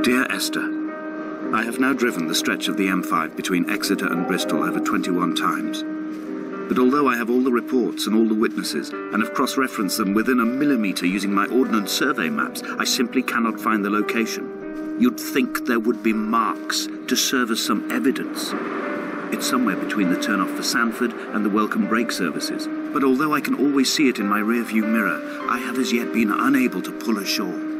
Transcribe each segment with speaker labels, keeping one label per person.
Speaker 1: Dear Esther, I have now driven the stretch of the M5 between Exeter and Bristol over 21 times. But although I have all the reports and all the witnesses, and have cross-referenced them within a millimetre using my ordnance survey maps, I simply cannot find the location. You'd think there would be marks to serve as some evidence. It's somewhere between the turn-off for Sanford and the welcome brake services. But although I can always see it in my rear-view mirror, I have as yet been unable to pull ashore.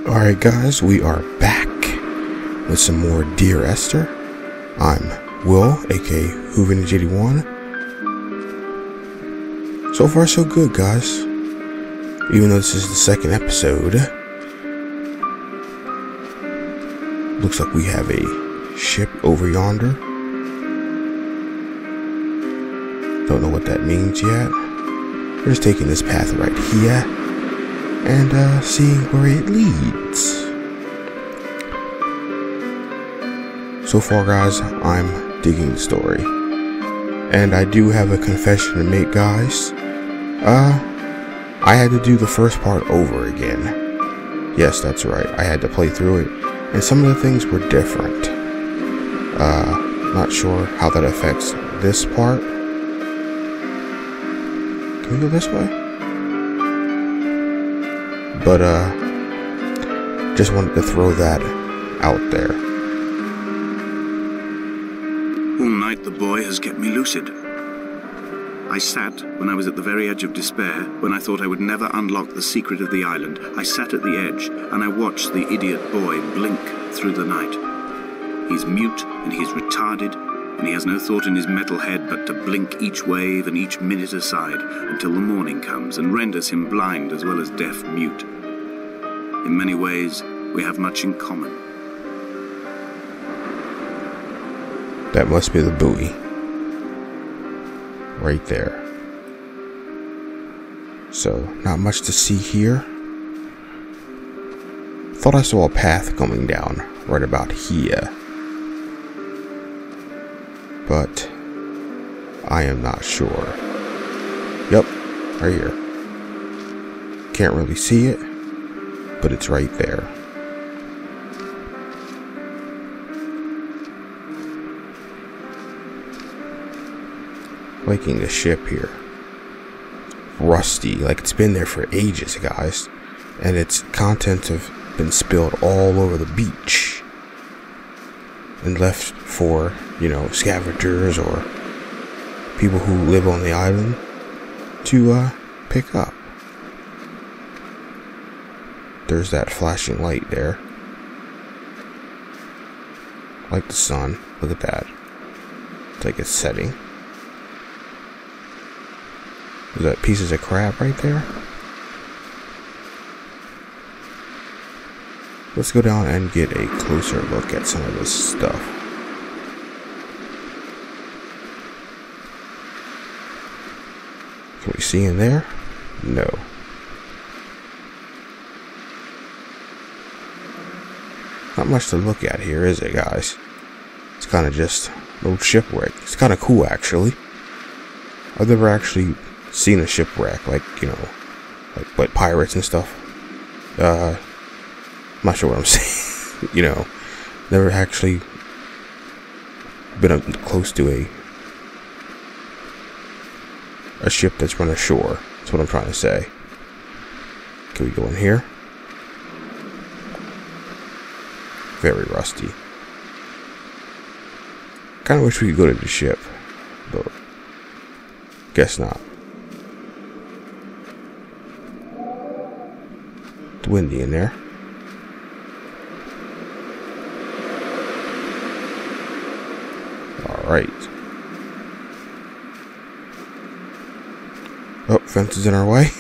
Speaker 2: Alright guys, we are back with some more Dear Esther. I'm Will, aka Hoovinage81. So far so good guys. Even though this is the second episode. Looks like we have a ship over yonder. Don't know what that means yet. We're just taking this path right here and seeing where it leads. So far guys, I'm digging the story. And I do have a confession to make guys. I had to do the first part over again. Yes, that's right, I had to play through it. And some of the things were different. Not sure how that affects this part. Can we go this way? But, just wanted to throw that out there.
Speaker 1: All night the boy has kept me lucid. I sat when I was at the very edge of despair, when I thought I would never unlock the secret of the island. I sat at the edge, and I watched the idiot boy blink through the night. He's mute, and he's retarded, and he has no thought in his metal head but to blink each wave and each minute aside until the morning comes and renders him blind as well as deaf-mute. In many ways, we have much in common.
Speaker 2: That must be the buoy. Right there. So, not much to see here. Thought I saw a path coming down right about here. But I am not sure. Yep, right here. Can't really see it, but it's right there. Liking the ship here. Rusty, like it's been there for ages, guys. And its contents have been spilled all over the beach. And left for, you know, scavengers or people who live on the island to pick up. There's that flashing light there. Like the sun. Look at that. It's like it's setting. Is that pieces of crab right there? Let's go down and get a closer look at some of this stuff. Can we see in there? No. Not much to look at here, is it, guys? It's kind of just a little shipwreck. It's kind of cool, actually. I've never actually seen a shipwreck, like, you know, like pirates and stuff. I'm not sure what I'm saying. You know, never actually been up close to a ship that's run ashore. That's what I'm trying to say. Can we go in here? Very rusty. Kind of wish we could go to the ship, but guess not. It's windy in there. Alright. Oh, fence is in our way.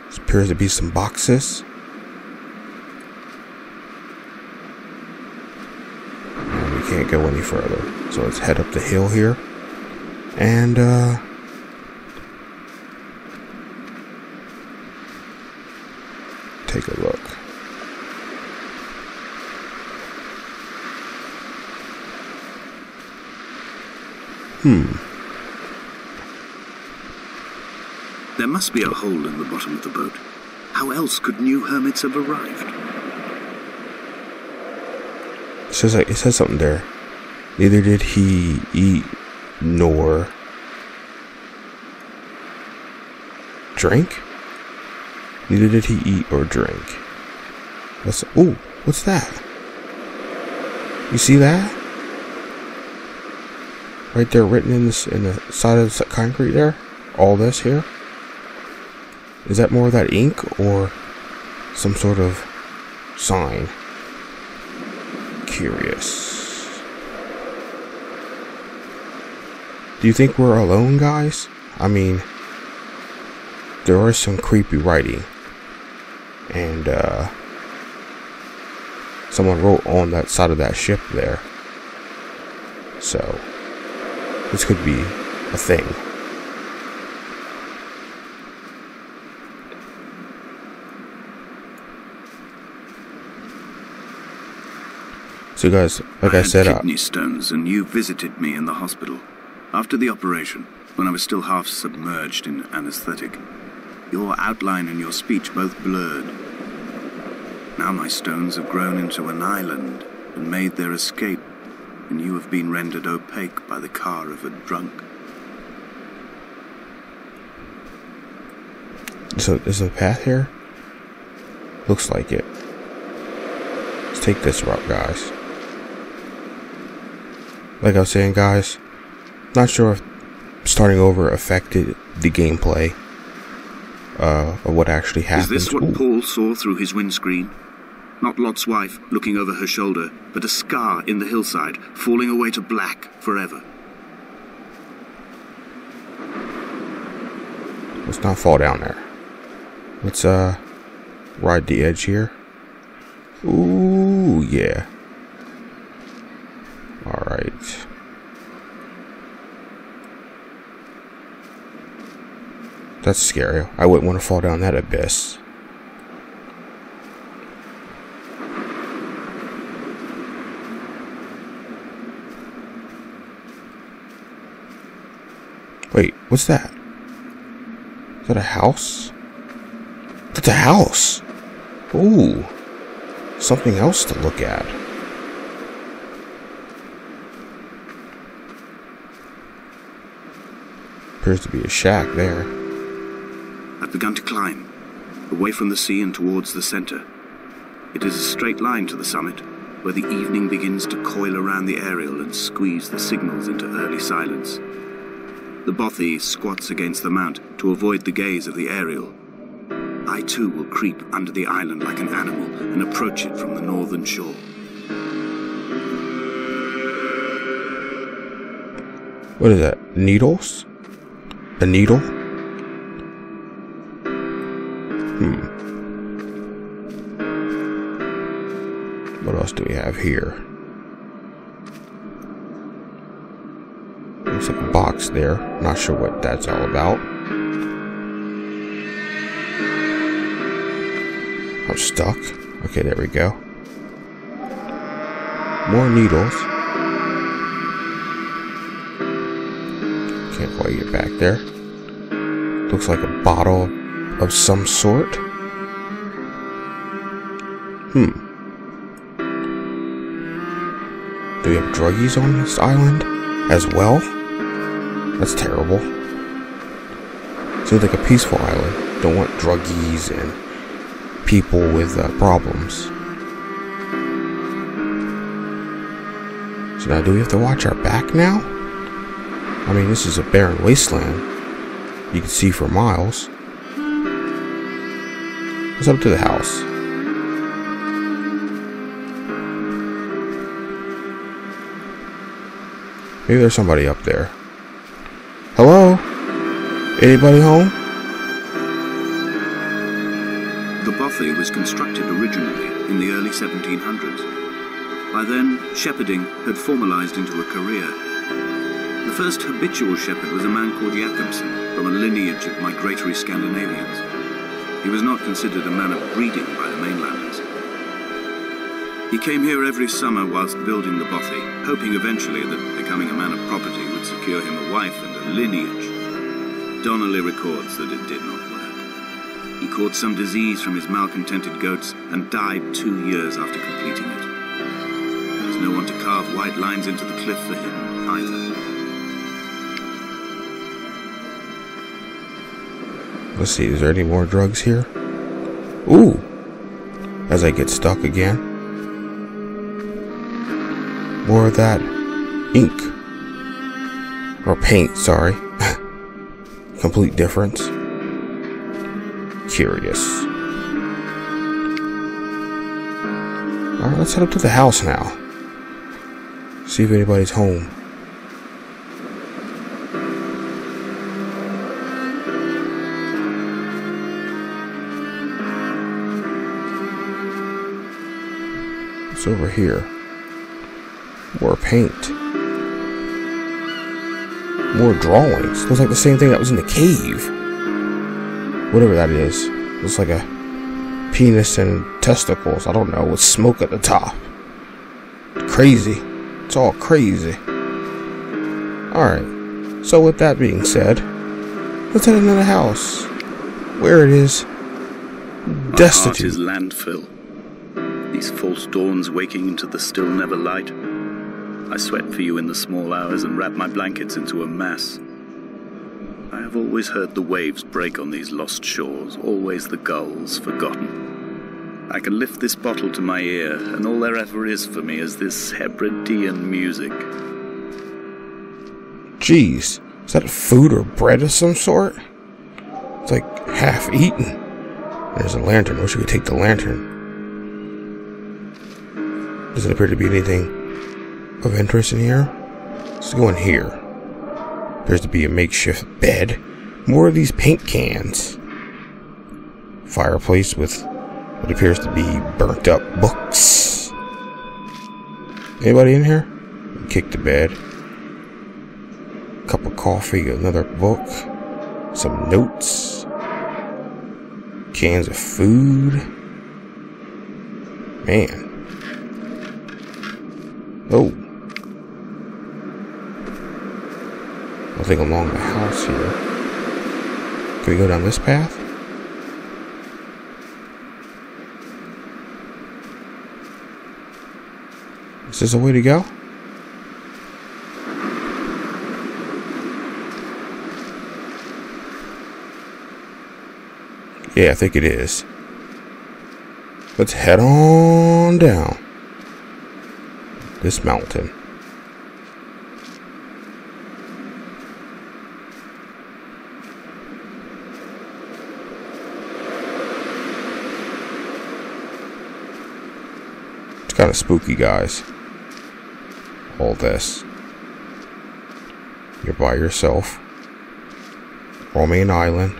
Speaker 2: This appears to be some boxes. And we can't go any further. So let's head up the hill here. And, take a look.
Speaker 1: There must be a hole in the bottom of the boat. How else could new hermits have arrived?
Speaker 2: It says something there. Neither did he eat nor drink. Neither did he eat or drink. What's that? You see that? Right there, written in the side of the concrete there. All this here. Is that more of that ink or some sort of sign? Curious. Do you think we're alone, guys? I mean, there is some creepy writing. And, someone wrote on that side of that ship there. So, this could be a thing. So guys, like I said,
Speaker 1: kidney stones, and you visited me in the hospital after the operation, when I was still half submerged in anesthetic. Your outline and your speech both blurred. Now my stones have grown into an island and made their escape, and you have been rendered opaque by the car of a drunk.
Speaker 2: So is there a path here? Looks like it. Let's take this route, guys. Like I was saying, guys, not sure if starting over affected the gameplay of what actually happened.
Speaker 1: Is this what Paul saw through his windscreen? Not Lot's wife looking over her shoulder, but a scar in the hillside, falling away to black forever.
Speaker 2: Let's not fall down there. Let's ride the edge here. Ooh, yeah. Alright. That's scary. I wouldn't want to fall down that abyss. Wait, what's that? Is that a house? That's a house! Ooh. Something else to look at. Appears to be a shack there.
Speaker 1: I've begun to climb, away from the sea and towards the center. It is a straight line to the summit, where the evening begins to coil around the aerial and squeeze the signals into early silence. The bothy squats against the mount to avoid the gaze of the aerial. I too will creep under the island like an animal and approach it from the northern shore.
Speaker 2: What is that? Needles? A needle? What else do we have here? Looks like a box there. Not sure what that's all about. I'm stuck. Okay, there we go. More needles. Can't quite get back there. Looks like a bottle of some sort. Do we have druggies on this island as well? That's terrible. Seems like a peaceful island. Don't want druggies and people with problems. So now, do we have to watch our back now? I mean, this is a barren wasteland. You can see for miles. What's up to the house? Maybe there's somebody up there. Hello? Anybody home?
Speaker 1: The bothy was constructed originally in the early 1700s. By then, shepherding had formalized into a career. The first habitual shepherd was a man called Jakobsen, from a lineage of migratory Scandinavians. He was not considered a man of breeding by the mainlanders. He came here every summer whilst building the bothy, hoping eventually that becoming a man of property would secure him a wife and a lineage. Donnelly records that it did not work. He caught some disease from his malcontented goats and died 2 years after completing it. There was no one to carve white lines into the cliff for him, either.
Speaker 2: Let's see, is there any more drugs here? Ooh! As I get stuck again. More of that ink. Or paint, sorry. Complete difference. Curious. Alright, let's head up to the house now. See if anybody's home. What's over here? More paint. More drawings. Looks like the same thing that was in the cave. Whatever that is. Looks like a penis and testicles. I don't know. With smoke at the top. Crazy. It's all crazy. Alright. So with that being said, let's head into the house. Where it is. Destitute.
Speaker 1: My heart is landfill. These false dawns waking into the still never light. I sweat for you in the small hours and wrap my blankets into a mass. I have always heard the waves break on these lost shores, always the gulls forgotten. I can lift this bottle to my ear, and all there ever is for me is this Hebridean music.
Speaker 2: Jeez, is that food or bread of some sort? It's like half eaten. There's a lantern. Wish we could take the lantern. Doesn't appear to be anything of interest in here. Let's go in here. Appears to be a makeshift bed. More of these paint cans. Fireplace with what appears to be burnt up books. Anybody in here? Kick the bed. Cup of coffee, another book. Some notes. Cans of food. Man. Oh. Nothing along the house here. Can we go down this path? Is this a way to go? Yeah, I think it is. Let's head on down this mountain. It's kind of spooky, guys. All this. You're by yourself. Roaming an island.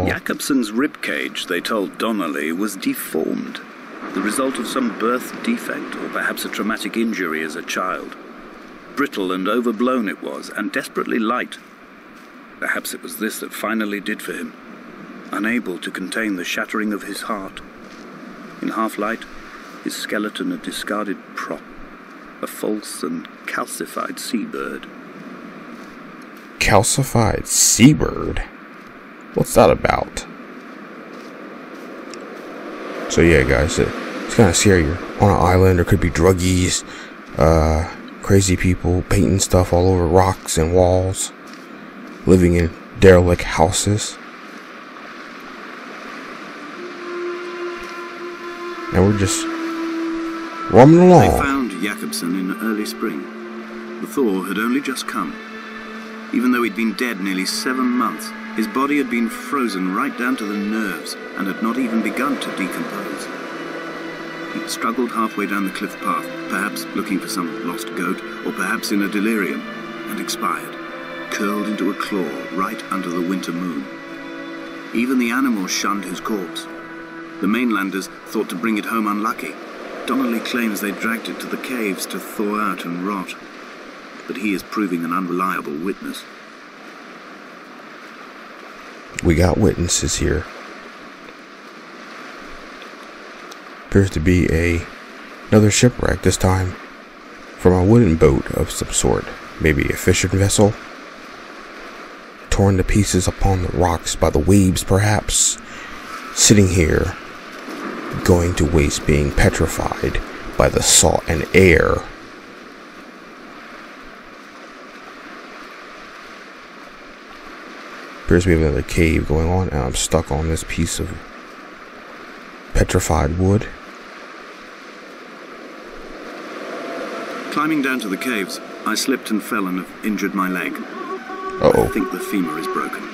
Speaker 1: Jakobsen's ribcage, they told Donnelly, was deformed, the result of some birth defect or perhaps a traumatic injury as a child. Brittle and overblown it was, and desperately light. Perhaps it was this that finally did for him, unable to contain the shattering of his heart. In half-light, his skeleton a discarded prop, a false and calcified seabird.
Speaker 2: Calcified seabird? What's that about? So yeah, guys, it's kind of scary. You're on an island. There could be druggies, crazy people painting stuff all over rocks and walls, living in derelict houses. And we're just roaming along.
Speaker 1: They found Jakobsen in early spring. The thaw had only just come. Even though he'd been dead nearly 7 months, his body had been frozen right down to the nerves and had not even begun to decompose. He'd struggled halfway down the cliff path, perhaps looking for some lost goat, or perhaps in a delirium, and expired, curled into a claw right under the winter moon. Even the animals shunned his corpse. The mainlanders thought to bring it home unlucky. Donnelly claims they dragged it to the caves to thaw out and rot, but he is proving an unreliable witness.
Speaker 2: We got witnesses here. Appears to be another shipwreck, this time from a wooden boat of some sort. Maybe a fishing vessel. Torn to pieces upon the rocks by the waves, perhaps. Sitting here, going to waste, being petrified by the salt and air. Appears we have another cave going on, and I'm stuck on this piece of petrified wood.
Speaker 1: Climbing down to the caves, I slipped and fell and have injured my leg.
Speaker 2: Uh-oh.
Speaker 1: I think the femur is broken.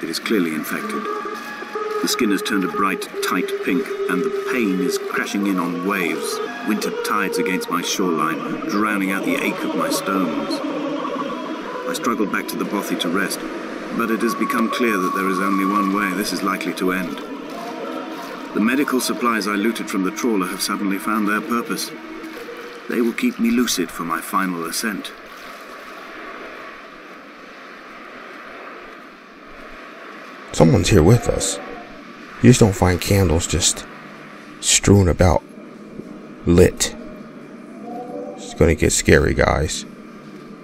Speaker 1: It is clearly infected. The skin has turned a bright, tight pink, and the pain is crashing in on waves, winter tides against my shoreline, drowning out the ache of my stones. I struggled back to the bothy to rest, but it has become clear that there is only one way this is likely to end. The medical supplies I looted from the trawler have suddenly found their purpose. They will keep me lucid for my final ascent.
Speaker 2: Someone's here with us. You just don't find candles just strewn about, lit. It's gonna get scary, guys.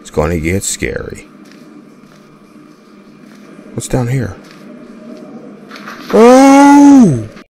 Speaker 2: It's gonna get scary. What's down here? Oh!